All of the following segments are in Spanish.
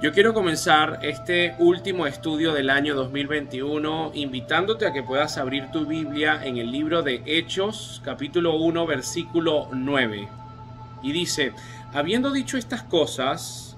Yo quiero comenzar este último estudio del año 2021 invitándote a que puedas abrir tu Biblia en el libro de Hechos, capítulo 1, versículo 9. Y dice, habiendo dicho estas cosas,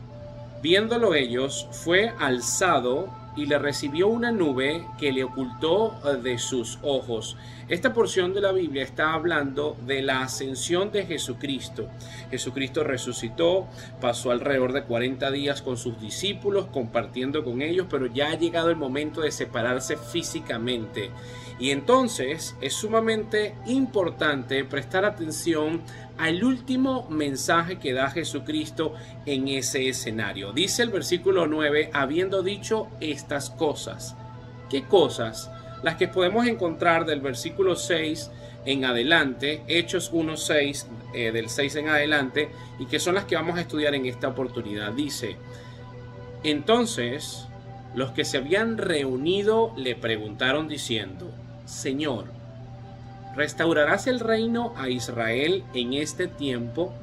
viéndolo ellos, fue alzado y le recibió una nube que le ocultó de sus ojos. Esta porción de la Biblia está hablando de la ascensión de Jesucristo. Jesucristo resucitó, pasó alrededor de 40 días con sus discípulos, compartiendo con ellos, pero ya ha llegado el momento de separarse físicamente. Y entonces es sumamente importante prestar atención al último mensaje que da Jesucristo en ese escenario. Dice el versículo 9, habiendo dicho estas cosas. ¿Qué cosas? Las que podemos encontrar del versículo 6 en adelante, Hechos 1:6, del 6 en adelante, y que son las que vamos a estudiar en esta oportunidad. Dice, entonces los que se habían reunido le preguntaron diciendo, Señor, ¿restaurarás el reino a Israel en este tiempo?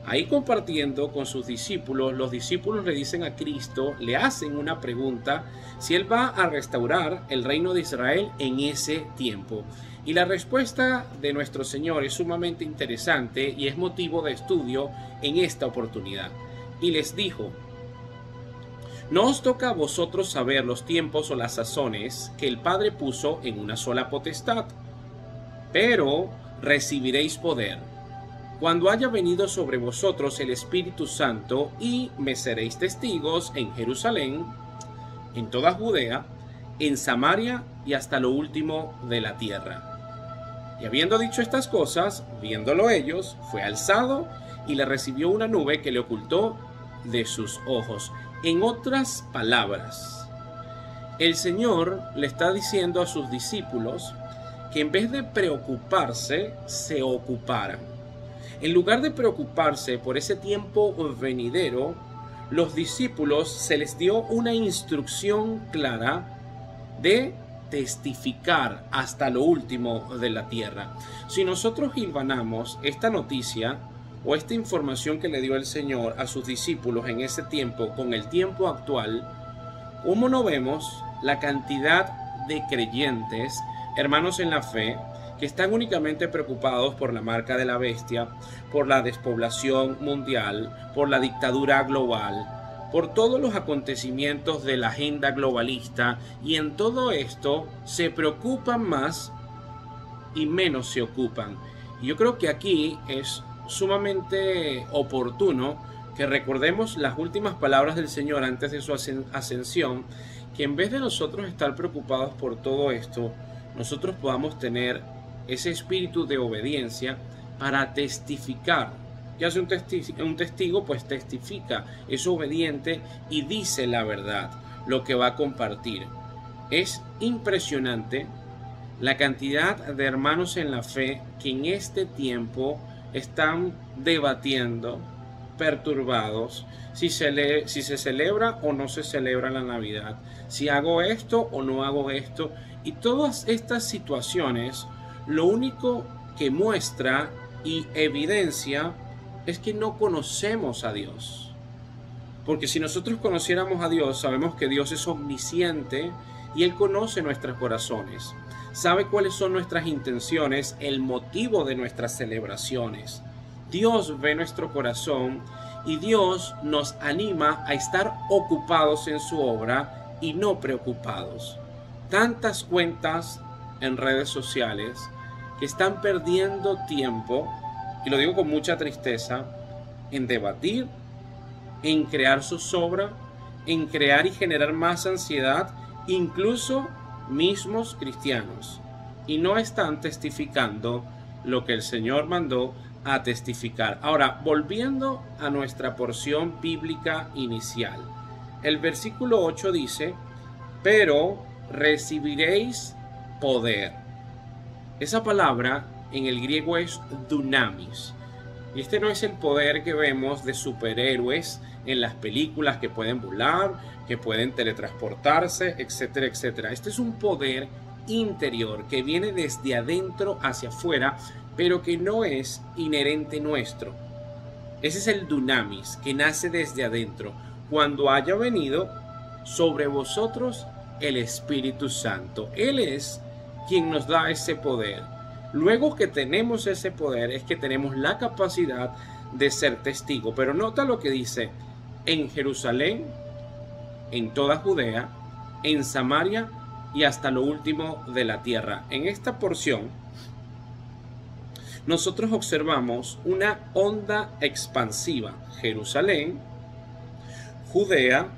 Ahí compartiendo con sus discípulos, los discípulos le dicen a Cristo, le hacen una pregunta, si Él va a restaurar el reino de Israel en ese tiempo. Y la respuesta de nuestro Señor es sumamente interesante y es motivo de estudio en esta oportunidad. Y les dijo, no os toca a vosotros saber los tiempos o las sazones que el Padre puso en una sola potestad, pero recibiréis poder cuando haya venido sobre vosotros el Espíritu Santo, y me seréis testigos en Jerusalén, en toda Judea, en Samaria y hasta lo último de la tierra. Y habiendo dicho estas cosas, viéndolo ellos, fue alzado y le recibió una nube que le ocultó de sus ojos. En otras palabras, el Señor le está diciendo a sus discípulos que en vez de preocuparse, se ocuparan. En lugar de preocuparse por ese tiempo venidero, los discípulos se les dio una instrucción clara de testificar hasta lo último de la tierra. Si nosotros hilvanamos esta noticia o esta información que le dio el Señor a sus discípulos en ese tiempo con el tiempo actual, ¿cómo no vemos la cantidad de creyentes, hermanos en la fe, que están únicamente preocupados por la marca de la bestia, por la despoblación mundial, por la dictadura global, por todos los acontecimientos de la agenda globalista, y en todo esto se preocupan más y menos se ocupan? Y yo creo que aquí es sumamente oportuno que recordemos las últimas palabras del Señor antes de su ascensión, que en vez de nosotros estar preocupados por todo esto, nosotros podamos tener ese espíritu de obediencia para testificar. ¿Qué hace un testigo? Pues testifica, es obediente y dice la verdad, lo que va a compartir. Es impresionante la cantidad de hermanos en la fe que en este tiempo están debatiendo, perturbados, si se celebra o no se celebra la Navidad, si hago esto o no hago esto. Y todas estas situaciones lo único que muestra y evidencia es que no conocemos a Dios. Porque si nosotros conociéramos a Dios, sabemos que Dios es omnisciente y Él conoce nuestros corazones. Sabe cuáles son nuestras intenciones, el motivo de nuestras celebraciones. Dios ve nuestro corazón y Dios nos anima a estar ocupados en su obra y no preocupados. Tantas cuentas en redes sociales que están perdiendo tiempo, y lo digo con mucha tristeza, en debatir, en crear zozobra, en crear y generar más ansiedad, incluso mismos cristianos, y no están testificando lo que el Señor mandó a testificar. Ahora, volviendo a nuestra porción bíblica inicial, el versículo 8 dice, pero recibiréis poder. Esa palabra en el griego es dunamis. Y este no es el poder que vemos de superhéroes en las películas que pueden volar, que pueden teletransportarse, etcétera, etcétera. Este es un poder interior que viene desde adentro hacia afuera, pero que no es inherente nuestro. Ese es el dunamis, que nace desde adentro. cuando haya venido sobre vosotros el Espíritu Santo. Él es quien nos da ese poder. Luego que tenemos ese poder es que tenemos la capacidad de ser testigo. Pero nota lo que dice: en Jerusalén, en toda Judea, en Samaria y hasta lo último de la tierra. En esta porción nosotros observamos una onda expansiva: Jerusalén, Judea,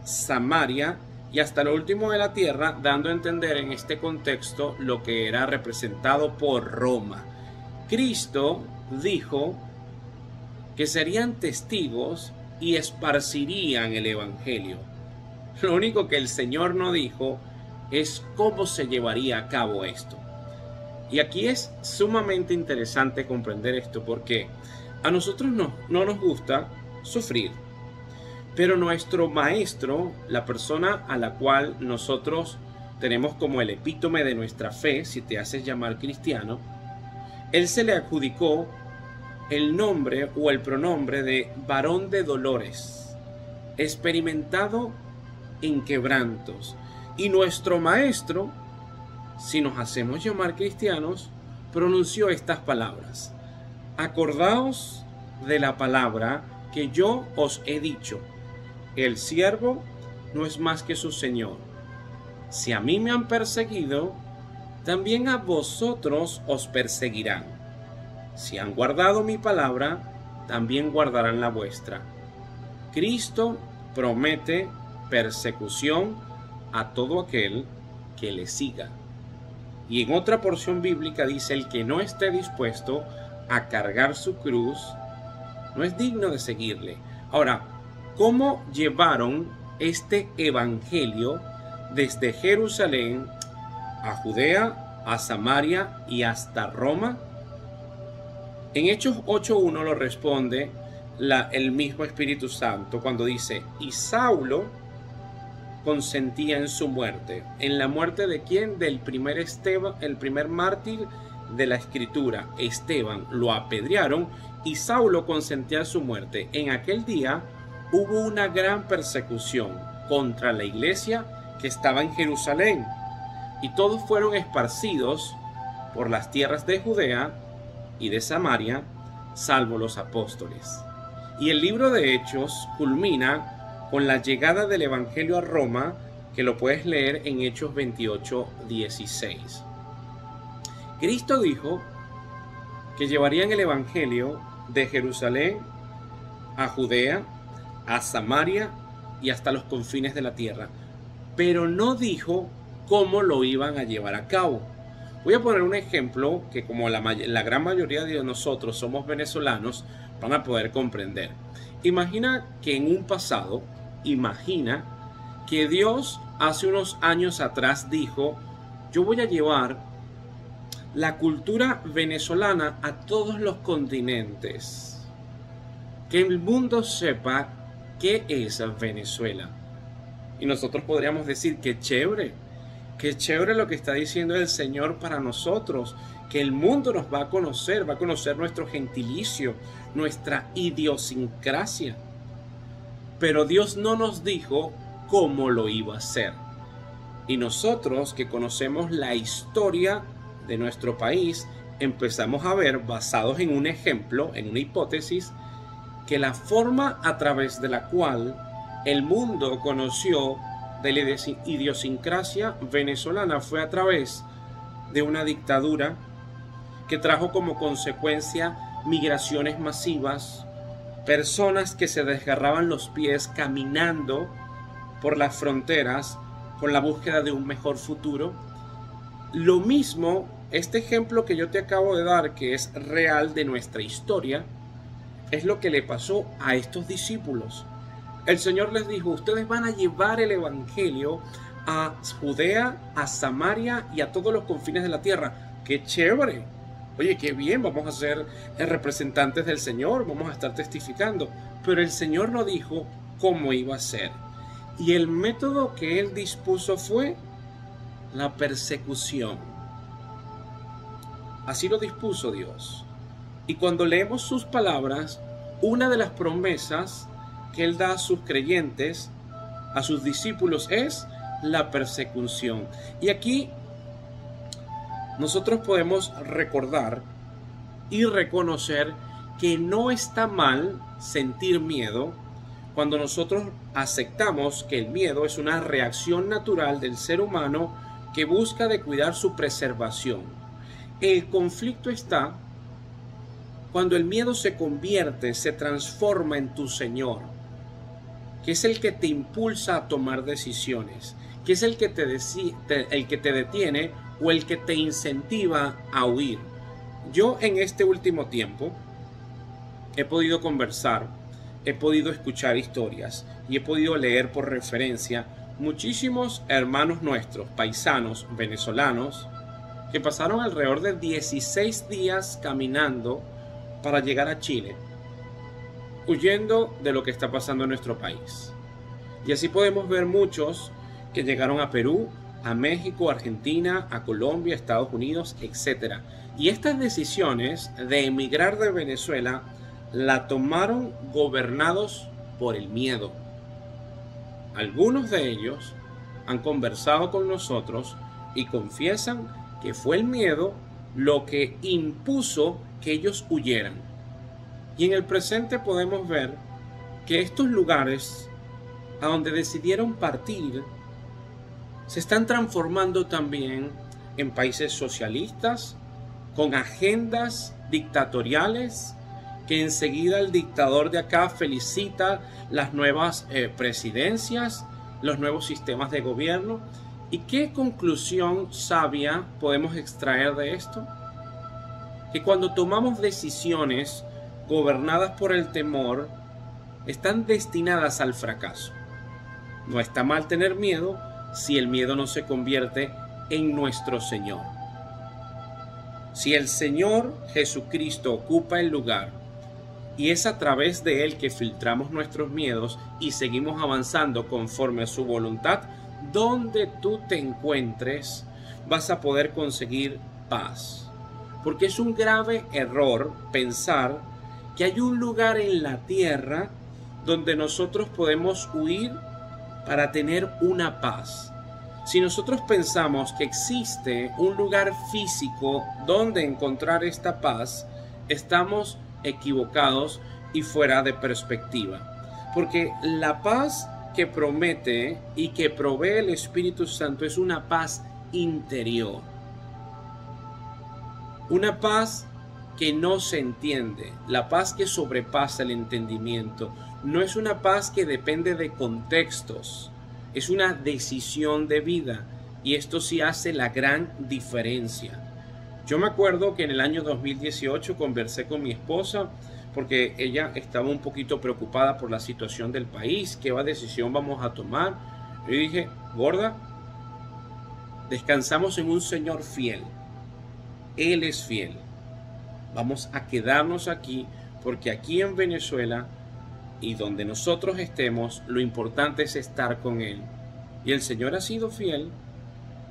Samaria y hasta lo último de la tierra, dando a entender en este contexto lo que era representado por Roma. Cristo dijo que serían testigos y esparcirían el evangelio. Lo único que el Señor no dijo es cómo se llevaría a cabo esto. Y aquí es sumamente interesante comprender esto, porque a nosotros no nos gusta sufrir. Pero nuestro maestro, la persona a la cual nosotros tenemos como el epítome de nuestra fe, si te haces llamar cristiano, él se le adjudicó el nombre o el pronombre de varón de dolores, experimentado en quebrantos. Y nuestro maestro, si nos hacemos llamar cristianos, pronunció estas palabras: acordaos de la palabra que yo os he dicho. El siervo no es más que su señor. Si a mí me han perseguido, también a vosotros os perseguirán. Si han guardado mi palabra, también guardarán la vuestra. Cristo promete persecución a todo aquel que le siga. Y en otra porción bíblica dice: el que no esté dispuesto a cargar su cruz no es digno de seguirle. Ahora, ¿cómo llevaron este evangelio desde Jerusalén a Judea, a Samaria y hasta Roma? En Hechos 8:1 lo responde el mismo Espíritu Santo cuando dice: y Saulo consentía en su muerte. ¿En la muerte de quién? Del primer Esteban, el primer mártir de la Escritura, Esteban. Lo apedrearon y Saulo consentía en su muerte. En aquel día hubo una gran persecución contra la iglesia que estaba en Jerusalén, y todos fueron esparcidos por las tierras de Judea y de Samaria, salvo los apóstoles. Y el libro de Hechos culmina con la llegada del evangelio a Roma, que lo puedes leer en Hechos 28:16. Cristo dijo que llevarían el evangelio de Jerusalén a Judea, a Samaria y hasta los confines de la tierra, pero no dijo cómo lo iban a llevar a cabo. Voy a poner un ejemplo que, como la gran mayoría de nosotros somos venezolanos, van a poder comprender. Imagina que en un pasado, que Dios hace unos años atrás dijo: yo voy a llevar la cultura venezolana a todos los continentes, que el mundo sepa qué es Venezuela. Y nosotros podríamos decir: qué chévere lo que está diciendo el Señor para nosotros, que el mundo nos va a conocer nuestro gentilicio, nuestra idiosincrasia. Pero Dios no nos dijo cómo lo iba a hacer. Y nosotros, que conocemos la historia de nuestro país, empezamos a ver, basados en un ejemplo, en una hipótesis, que la forma a través de la cual el mundo conoció de la idiosincrasia venezolana fue a través de una dictadura que trajo como consecuencia migraciones masivas, personas que se desgarraban los pies caminando por las fronteras con la búsqueda de un mejor futuro. Lo mismo, este ejemplo que yo te acabo de dar, que es real de nuestra historia, es lo que le pasó a estos discípulos. El Señor les dijo: ustedes van a llevar el evangelio a Judea, a Samaria y a todos los confines de la tierra. ¡Qué chévere! Oye, qué bien, vamos a ser representantes del Señor, vamos a estar testificando. Pero el Señor no dijo cómo iba a ser. Y el método que Él dispuso fue la persecución. Así lo dispuso Dios. Y cuando leemos sus palabras, una de las promesas que Él da a sus creyentes, a sus discípulos, es la persecución. Y aquí nosotros podemos recordar y reconocer que no está mal sentir miedo cuando nosotros aceptamos que el miedo es una reacción natural del ser humano que busca de cuidar su preservación. El conflicto está cuando el miedo se convierte, se transforma en tu Señor, que es el que te impulsa a tomar decisiones, que es el que te detiene o el que te incentiva a huir. Yo en este último tiempo he podido conversar, he podido escuchar historias y he podido leer por referencia muchísimos hermanos nuestros, paisanos venezolanos, que pasaron alrededor de 16 días caminando para llegar a Chile, huyendo de lo que está pasando en nuestro país. Y así podemos ver muchos que llegaron a Perú, a México, a Argentina, a Colombia, Estados Unidos, etc. Y estas decisiones de emigrar de Venezuela la tomaron gobernados por el miedo. Algunos de ellos han conversado con nosotros y confiesan que fue el miedo lo que impuso que ellos huyeran. Y en el presente podemos ver que estos lugares a donde decidieron partir se están transformando también en países socialistas, con agendas dictatoriales, que enseguida el dictador de acá felicita las nuevas presidencias, los nuevos sistemas de gobierno. ¿Y qué conclusión sabia podemos extraer de esto? Que cuando tomamos decisiones gobernadas por el temor, están destinadas al fracaso. No está mal tener miedo si el miedo no se convierte en nuestro Señor. Si el Señor Jesucristo ocupa el lugar y es a través de Él que filtramos nuestros miedos y seguimos avanzando conforme a su voluntad, donde tú te encuentres vas a poder conseguir paz. Porque es un grave error pensar que hay un lugar en la tierra donde nosotros podemos huir para tener una paz. Si nosotros pensamos que existe un lugar físico donde encontrar esta paz, estamos equivocados y fuera de perspectiva. Porque la paz que promete y que provee el Espíritu Santo es una paz interior. Una paz que no se entiende, la paz que sobrepasa el entendimiento. No es una paz que depende de contextos, es una decisión de vida y esto sí hace la gran diferencia. Yo me acuerdo que en el año 2018 conversé con mi esposa porque ella estaba un poquito preocupada por la situación del país, qué decisión vamos a tomar. Yo dije, gorda, descansamos en un Señor fiel. Él es fiel. Vamos a quedarnos aquí porque aquí en Venezuela y donde nosotros estemos, lo importante es estar con Él. Y el Señor ha sido fiel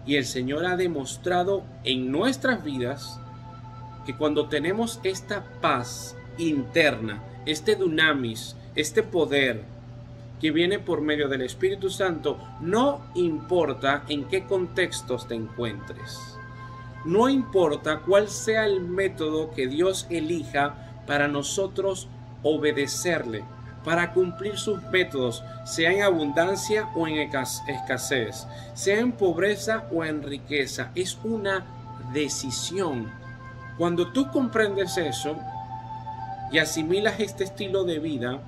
y el Señor ha demostrado en nuestras vidas que cuando tenemos esta paz interna, este dunamis, este poder que viene por medio del Espíritu Santo, no importa en qué contextos te encuentres. No importa cuál sea el método que Dios elija para nosotros obedecerle, para cumplir sus métodos, sea en abundancia o en escasez, sea en pobreza o en riqueza. Es una decisión. Cuando tú comprendes eso y asimilas este estilo de vida,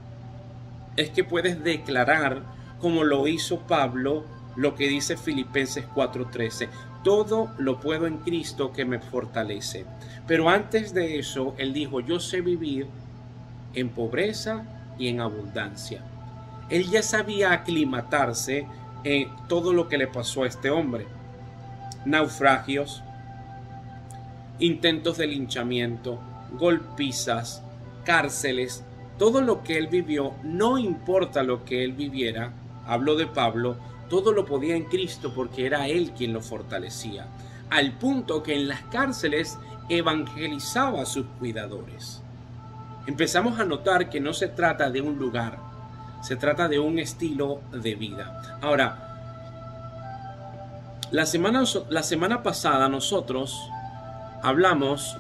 es que puedes declarar, como lo hizo Pablo, lo que dice Filipenses 4:13. Todo lo puedo en Cristo que me fortalece. Pero antes de eso, él dijo, yo sé vivir en pobreza y en abundancia. Él ya sabía aclimatarse en todo lo que le pasó a este hombre. Naufragios, intentos de linchamiento, golpizas, cárceles, todo lo que él vivió, no importa lo que él viviera, habló de Pablo, todo lo podía en Cristo porque era Él quien lo fortalecía. Al punto que en las cárceles evangelizaba a sus cuidadores. Empezamos a notar que no se trata de un lugar, Se trata de un estilo de vida. Ahora, la semana pasada nosotros hablamos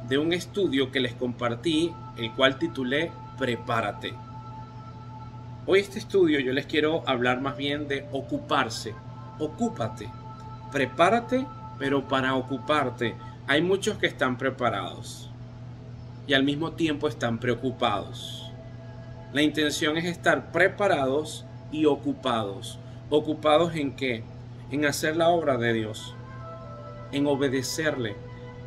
de un estudio que les compartí, el cual titulé Prepárate. Hoy este estudio yo les quiero hablar más bien de ocuparse. Ocúpate. Prepárate, pero para ocuparte. Hay muchos que están preparados y al mismo tiempo están preocupados. La intención es estar preparados y ocupados. ¿Ocupados en qué? En hacer la obra de Dios, en obedecerle,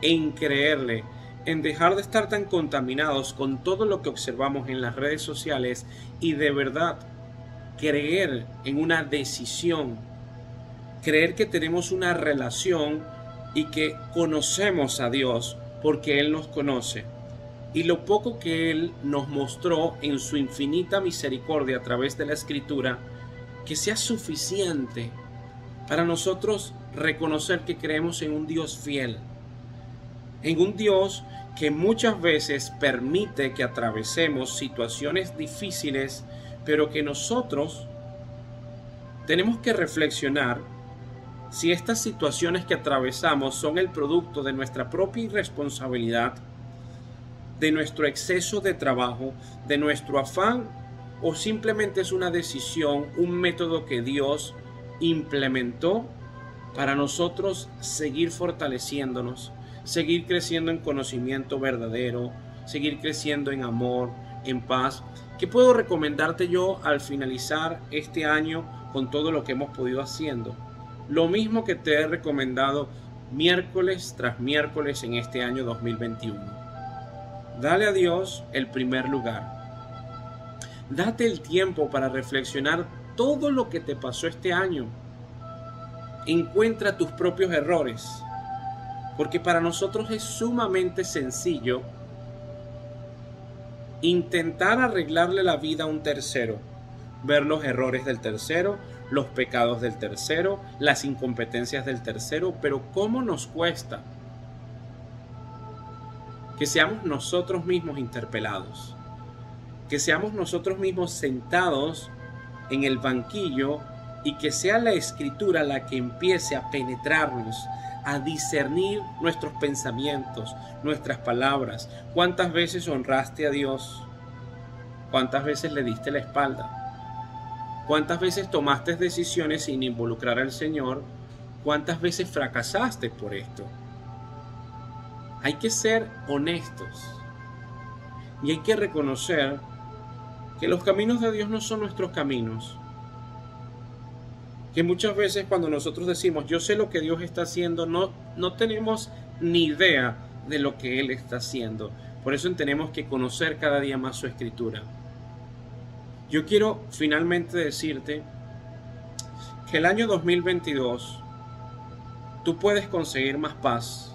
en creerle, en dejar de estar tan contaminados con todo lo que observamos en las redes sociales y de verdad creer en una decisión, creer que tenemos una relación y que conocemos a Dios porque Él nos conoce. Y lo poco que Él nos mostró en su infinita misericordia a través de la Escritura, que sea suficiente para nosotros reconocer que creemos en un Dios fiel, en un Dios que muchas veces permite que atravesemos situaciones difíciles, pero que nosotros tenemos que reflexionar si estas situaciones que atravesamos son el producto de nuestra propia irresponsabilidad, de nuestro exceso de trabajo, de nuestro afán, o simplemente es una decisión, un método que Dios implementó para nosotros seguir fortaleciéndonos, seguir creciendo en conocimiento verdadero, seguir creciendo en amor, en paz. ¿Qué puedo recomendarte yo al finalizar este año con todo lo que hemos podido haciendo? Lo mismo que te he recomendado miércoles tras miércoles en este año 2021. Dale a Dios el primer lugar. Date el tiempo para reflexionar todo lo que te pasó este año. Encuentra tus propios errores, porque para nosotros es sumamente sencillo intentar arreglarle la vida a un tercero, ver los errores del tercero, los pecados del tercero, las incompetencias del tercero, pero ¿cómo nos cuesta que seamos nosotros mismos interpelados? Que seamos nosotros mismos sentados en el banquillo y que sea la Escritura la que empiece a penetrarnos, a discernir nuestros pensamientos, nuestras palabras. ¿Cuántas veces honraste a Dios? ¿Cuántas veces le diste la espalda? ¿Cuántas veces tomaste decisiones sin involucrar al Señor? ¿Cuántas veces fracasaste por esto? Hay que ser honestos y hay que reconocer que los caminos de Dios no son nuestros caminos. Que muchas veces cuando nosotros decimos yo sé lo que Dios está haciendo, no tenemos ni idea de lo que Él está haciendo. Por eso tenemos que conocer cada día más su Escritura. Yo quiero finalmente decirte que el año 2022 tú puedes conseguir más paz,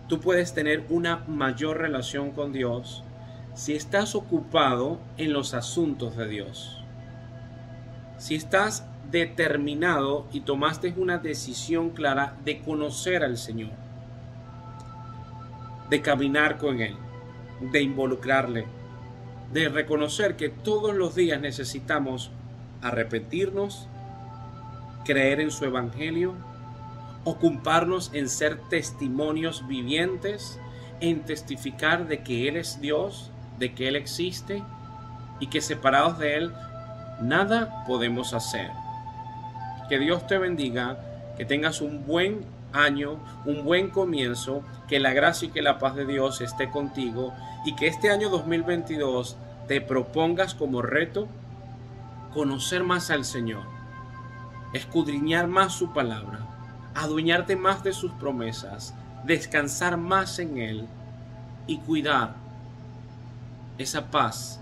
tú puedes tener una mayor relación con Dios si estás ocupado en los asuntos de Dios. Si estás determinado y tomaste una decisión clara de conocer al Señor, de caminar con Él, de involucrarle, de reconocer que todos los días necesitamos arrepentirnos, creer en su Evangelio, ocuparnos en ser testimonios vivientes, en testificar de que Él es Dios, de que Él existe y que separados de Él nada podemos hacer. Que Dios te bendiga, que tengas un buen año, un buen comienzo, que la gracia y que la paz de Dios esté contigo y que este año 2022 te propongas como reto conocer más al Señor, escudriñar más su palabra, adueñarte más de sus promesas, descansar más en Él y cuidar esa paz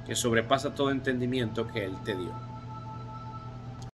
que sobrepasa todo entendimiento que Él te dio.